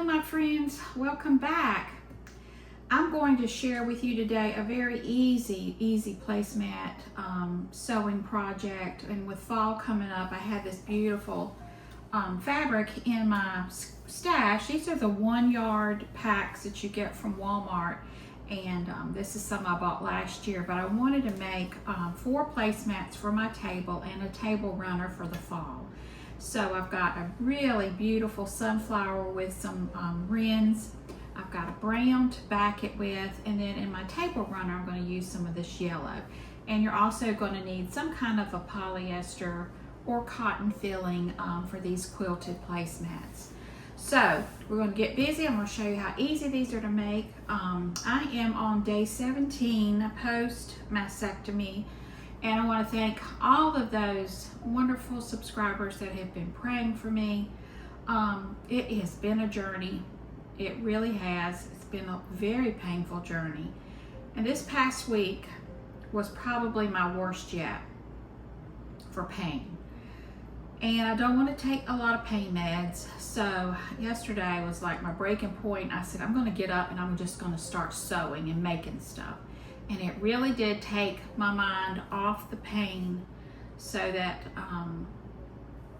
my friends, welcome back. I'm going to share with you today a very easy placemat sewing project. And with fall coming up, I had this beautiful fabric in my stash. These are the 1 yard packs that you get from Walmart. And this is some I bought last year, but I wanted to make 4 placemats for my table and a table runner for the fall. So I've got a really beautiful sunflower with some wrens. I've got a brown to back it with, and then in my table runner I'm going to use some of this yellow. And you're also going to need some kind of a polyester or cotton filling for these quilted placemats. So we're going to get busy. I'm going to show you how easy these are to make. I am on day 17 post mastectomy. And I want to thank all of those wonderful subscribers that have been praying for me. It has been a journey. It really has. It's been a very painful journey. And this past week was probably my worst yet for pain. And I don't want to take a lot of pain meds. So yesterday was like my breaking point. I said, I'm going to get up and I'm just going to start sewing and making stuff. And it really did take my mind off the pain so that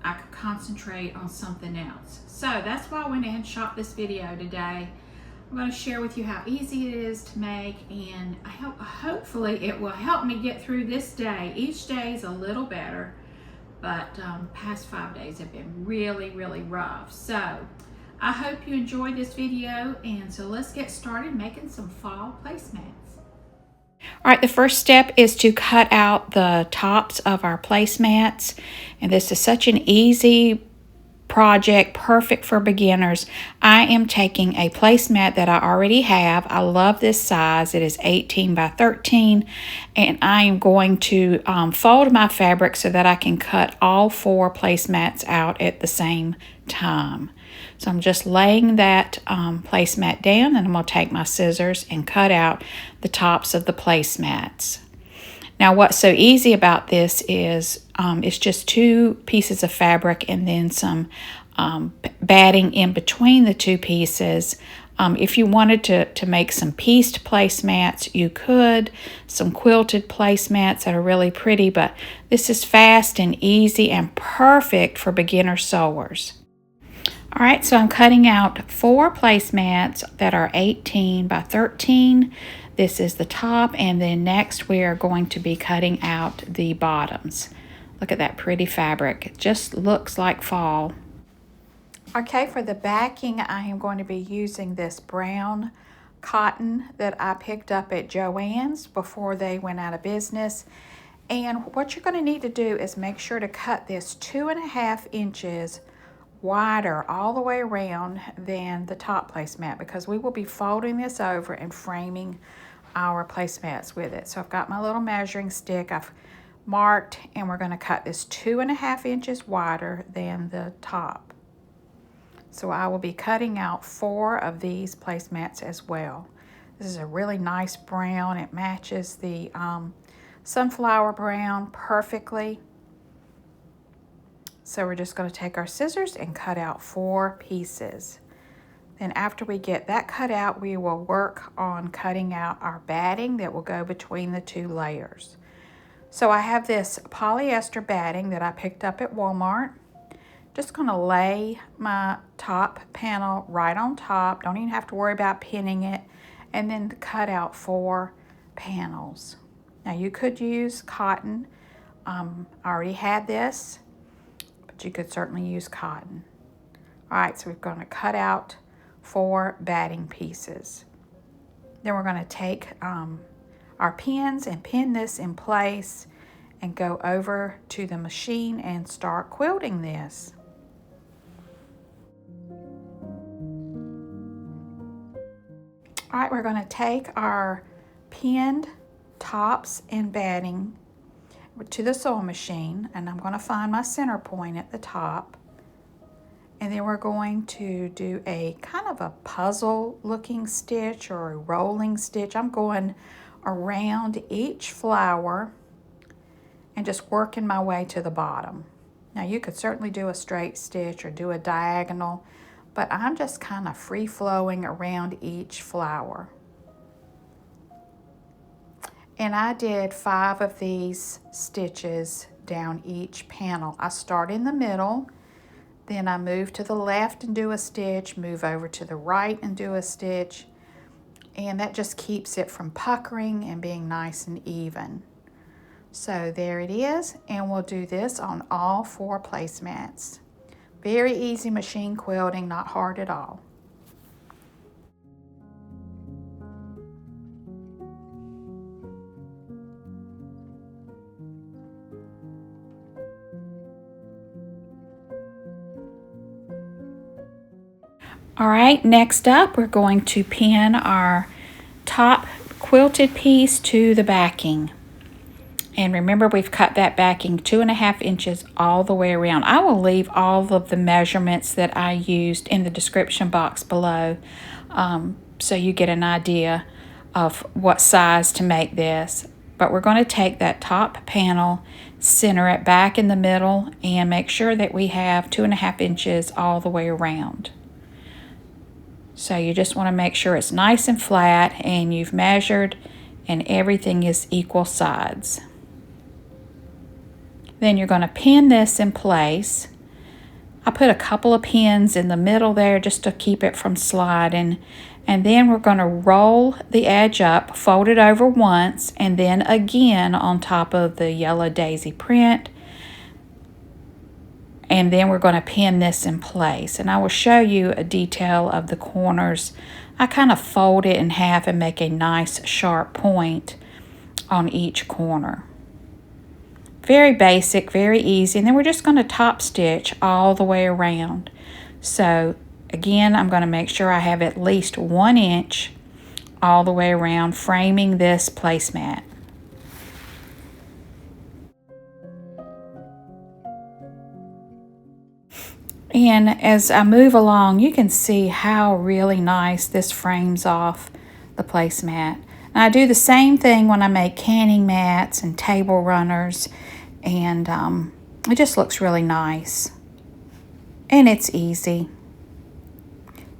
I could concentrate on something else. So that's why I went ahead and shot this video today. I'm going to share with you how easy it is to make, and hopefully it will help me get through this day. Each day is a little better, but past 5 days have been really rough. So I hope you enjoyed this video, and so let's get started making some fall placemats. All right, the first step is to cut out the tops of our placemats. And this is such an easy project, perfect for beginners. I am taking a placemat that I already have. I love this size. It is 18 by 13. And I am going to fold my fabric so that I can cut all 4 placemats out at the same time. So I'm just laying that placemat down, and I'm going to take my scissors and cut out the tops of the placemats. Now what's so easy about this is it's just 2 pieces of fabric and then some batting in between the 2 pieces. If you wanted to make some pieced placemats, you could. Some quilted placemats that are really pretty, but this is fast and easy and perfect for beginner sewers. All right, so I'm cutting out 4 placemats that are 18 by 13. This is the top, and then next we are going to be cutting out the bottoms. Look at that pretty fabric. It just looks like fall. Okay, for the backing, I am going to be using this brown cotton that I picked up at Joann's before they went out of business. And what you're going to need to do is make sure to cut this 2.5 inches wider all the way around than the top placemat, because we will be folding this over and framing our placemats with it. So I've got my little measuring stick I've marked, and we're going to cut this 2.5 inches wider than the top. So I will be cutting out 4 of these placemats as well. This is a really nice brown. It matches the sunflower brown perfectly. So we're just going to take our scissors and cut out 4 pieces. Then after we get that cut out, we will work on cutting out our batting that will go between the 2 layers. So I have this polyester batting that I picked up at Walmart. Just going to lay my top panel right on top. Don't even have to worry about pinning it. And then cut out 4 panels. Now you could use cotton. I already had this, but you could certainly use cotton. All right, so we're going to cut out 4 batting pieces. Then we're going to take our pins and pin this in place and go over to the machine and start quilting this. All right, we're going to take our pinned tops and batting to the sewing machine, and I'm going to find my center point at the top. And then we're going to do a kind of a puzzle looking stitch or a rolling stitch. I'm going around each flower and just working my way to the bottom. Now you could certainly do a straight stitch or do a diagonal, but I'm just kind of free-flowing around each flower. And I did 5 of these stitches down each panel. I start in the middle, then I move to the left and do a stitch, move over to the right and do a stitch, and that just keeps it from puckering and being nice and even. So there it is, and we'll do this on all 4 placemats. Very easy machine quilting, not hard at all. All right, next up, we're going to pin our top quilted piece to the backing. And remember, we've cut that backing 2.5 inches all the way around. I will leave all of the measurements that I used in the description box below, so you get an idea of what size to make this. But we're going to take that top panel, center it back in the middle, and make sure that we have 2.5 inches all the way around. So you just want to make sure it's nice and flat and you've measured and everything is equal sides. Then you're going to pin this in place. I put a couple of pins in the middle there just to keep it from sliding. And then we're going to roll the edge up, fold it over once, and then again on top of the yellow daisy print. And then we're going to pin this in place. And I will show you a detail of the corners. I kind of fold it in half and make a nice sharp point on each corner. Very basic, very easy. And then we're just going to top stitch all the way around. So again, I'm going to make sure I have at least 1 inch all the way around, framing this placemat. And as I move along, you can see how really nice this frames off the placemat. And I do the same thing when I make canning mats and table runners, and it just looks really nice. And it's easy.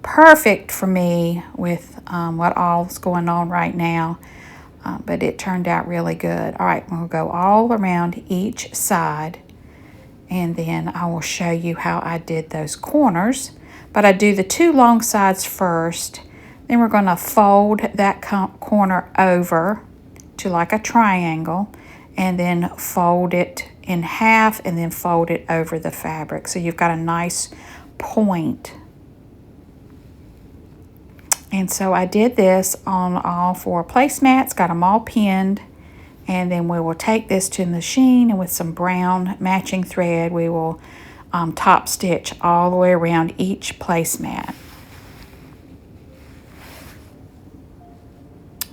Perfect for me with what all's going on right now, but it turned out really good. All right, we'll go all around each side. And then I will show you how I did those corners. But I do the 2 long sides first. Then we're going to fold that corner over to like a triangle. And then fold it in half and then fold it over the fabric. So you've got a nice point. And so I did this on all 4 placemats. Got them all pinned. And then we will take this to the machine, and with some brown matching thread, we will top stitch all the way around each placemat.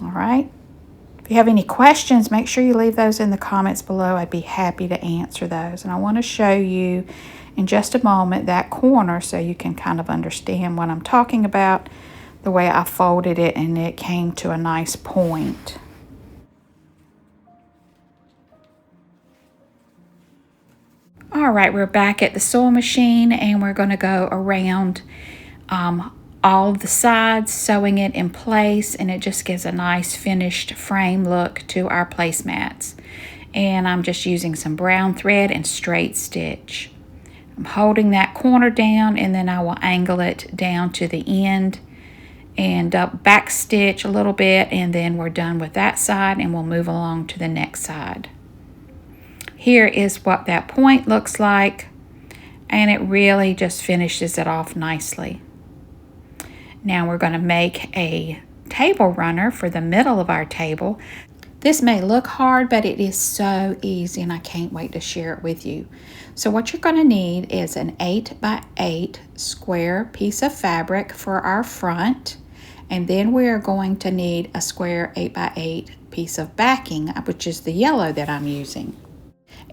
All right. If you have any questions, make sure you leave those in the comments below. I'd be happy to answer those. And I want to show you in just a moment that corner so you can kind of understand what I'm talking about, the way I folded it and it came to a nice point. All right, we're back at the sewing machine and we're going to go around all of the sides, sewing it in place, and it just gives a nice finished frame look to our placemats. And I'm just using some brown thread and straight stitch. I'm holding that corner down, and then I will angle it down to the end and back stitch a little bit, and then we're done with that side and we'll move along to the next side. Here is what that point looks like, and it really just finishes it off nicely. Now we're going to make a table runner for the middle of our table. This may look hard, but it is so easy, and I can't wait to share it with you. So what you're going to need is an 8 by 8 square piece of fabric for our front, and then we're going to need a square 8 by 8 piece of backing, which is the yellow that I'm using.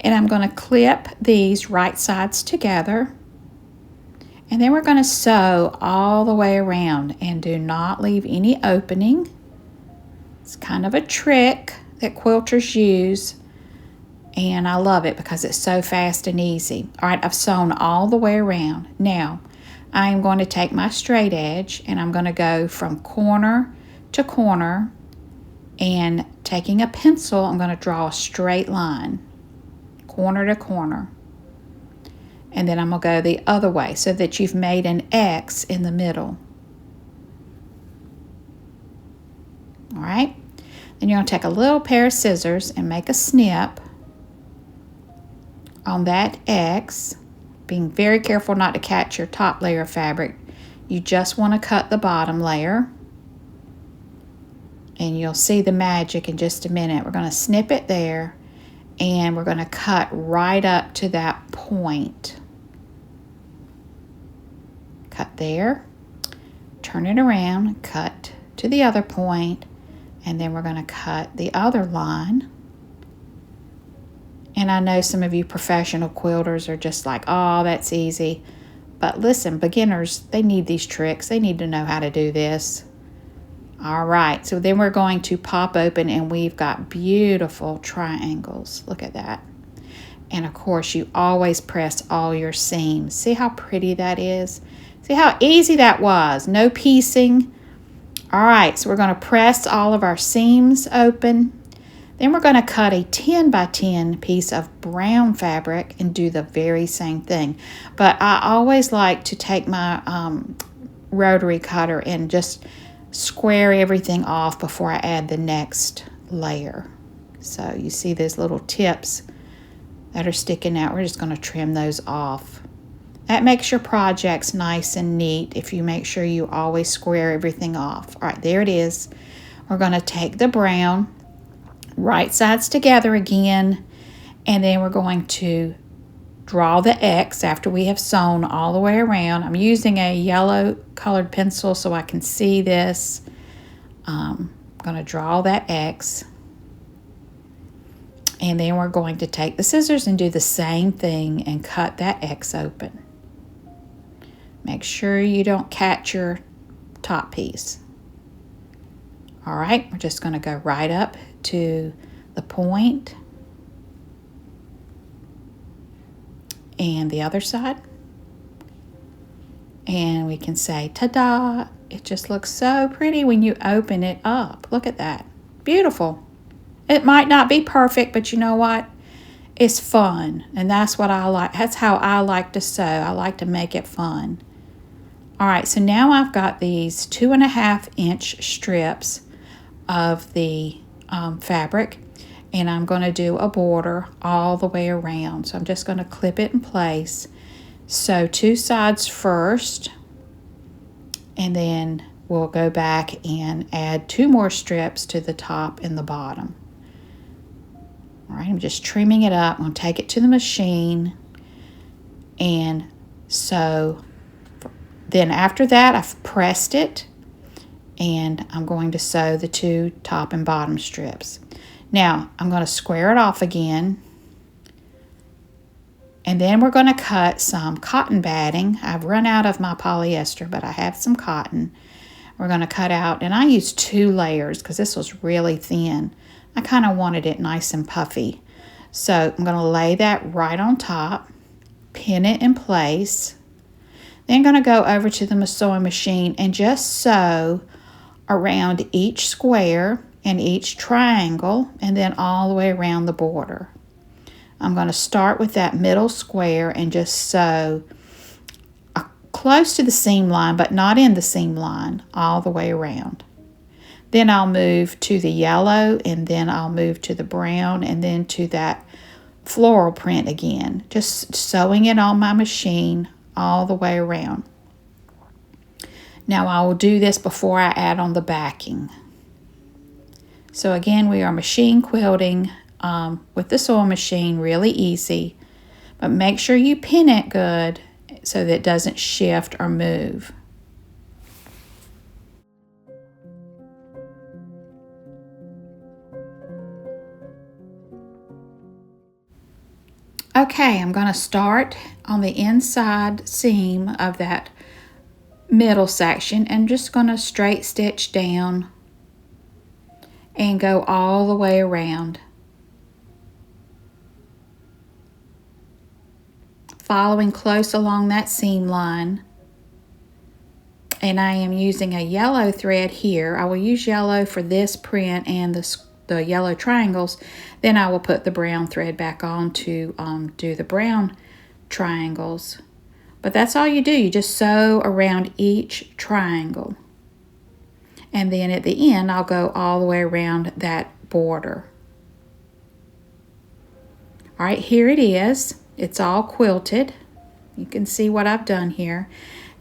And I'm going to clip these right sides together. And then we're going to sew all the way around and do not leave any opening. It's kind of a trick that quilters use, and I love it because it's so fast and easy. All right, I've sewn all the way around. Now, I am going to take my straight edge and I'm going to go from corner to corner, and taking a pencil, I'm going to draw a straight line, corner to corner. And then I'm going to go the other way so that you've made an X in the middle. All right. Then you're going to take a little pair of scissors and make a snip on that X, being very careful not to catch your top layer of fabric. You just want to cut the bottom layer. And you'll see the magic in just a minute. We're going to snip it there, and we're going to cut right up to that point. Cut there, turn it around, cut to the other point, and then we're going to cut the other line. And I know some of you professional quilters are just like, oh, that's easy. But listen, beginners, they need these tricks. They need to know how to do this. All right, so then we're going to pop open, and we've got beautiful triangles. Look at that. And of course, you always press all your seams. See how pretty that is? See how easy that was? No piecing. All right, so we're going to press all of our seams open. Then we're going to cut a 10 by 10 piece of brown fabric and do the very same thing. But I always like to take my rotary cutter and just square everything off before I add the next layer. So you see those little tips that are sticking out. We're just going to trim those off. That makes your projects nice and neat if you make sure you always square everything off. All right, there it is. We're going to take the brown, right sides together again, and then we're going to draw the X after we have sewn all the way around. I'm using a yellow colored pencil so I can see this. I'm going to draw that X. And then we're going to take the scissors and do the same thing and cut that X open. Make sure you don't catch your top piece. All right, we're just going to go right up to the point. And the other side. And we can say, ta-da! It just looks so pretty when you open it up. Look at that. Beautiful. It might not be perfect, but you know what? It's fun. And that's what I like. That's how I like to sew. I like to make it fun. All right, so now I've got these 2.5 inch strips of the fabric. And I'm going to do a border all the way around. So I'm just going to clip it in place. Sew 2 sides first, and then we'll go back and add 2 more strips to the top and the bottom. All right, I'm just trimming it up. I'm going to take it to the machine and sew. Then after that, I've pressed it, and I'm going to sew the 2 top and bottom strips. Now, I'm going to square it off again, and then we're going to cut some cotton batting. I've run out of my polyester, but I have some cotton. We're going to cut out, and I used 2 layers because this was really thin. I kind of wanted it nice and puffy. So I'm going to lay that right on top, pin it in place. Then I'm going to go over to the sewing machine and just sew around each square and each triangle, and then all the way around the border. I'm going to start with that middle square and just sew close to the seam line, but not in the seam line, all the way around. Then I'll move to the yellow, and then I'll move to the brown, and then to that floral print again. Just sewing it on my machine all the way around. Now I will do this before I add on the backing. So again, we are machine quilting with the sewing machine, really easy, but make sure you pin it good so that it doesn't shift or move. Okay, I'm going to start on the inside seam of that middle section and just going to straight stitch down and go all the way around, following close along that seam line. and I am using a yellow thread here. I will use yellow for this print and the yellow triangles. Then I will put the brown thread back on to do the brown triangles. But that's all you do. You just sew around each triangle. And then at the end, I'll go all the way around that border. All right, here it is. It's all quilted. You can see what I've done here.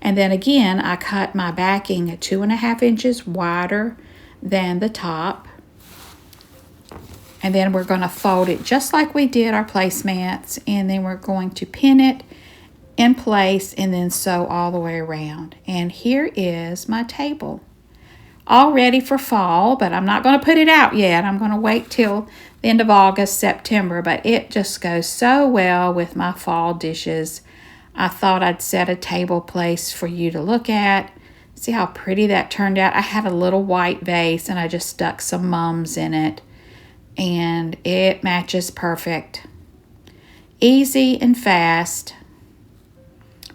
And then again, I cut my backing at 2.5 inches wider than the top. And then we're going to fold it just like we did our placemats. And then we're going to pin it in place and then sew all the way around. And here is my table. All ready for fall, but I'm not going to put it out yet. I'm going to wait till the end of August, September. But it just goes so well with my fall dishes. I thought I'd set a table place for you to look at. See how pretty that turned out? I had a little white vase and I just stuck some mums in it. And it matches perfect. Easy and fast.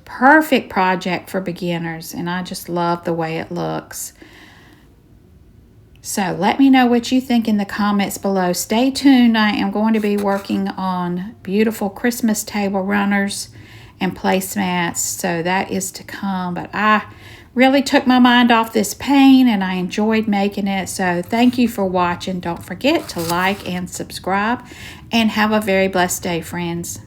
Perfect project for beginners. And I just love the way it looks. So let me know what you think in the comments below. Stay tuned. I am going to be working on beautiful Christmas table runners and placemats. So that is to come. But I really took my mind off this paint and I enjoyed making it. So thank you for watching. Don't forget to like and subscribe. And have a very blessed day, friends.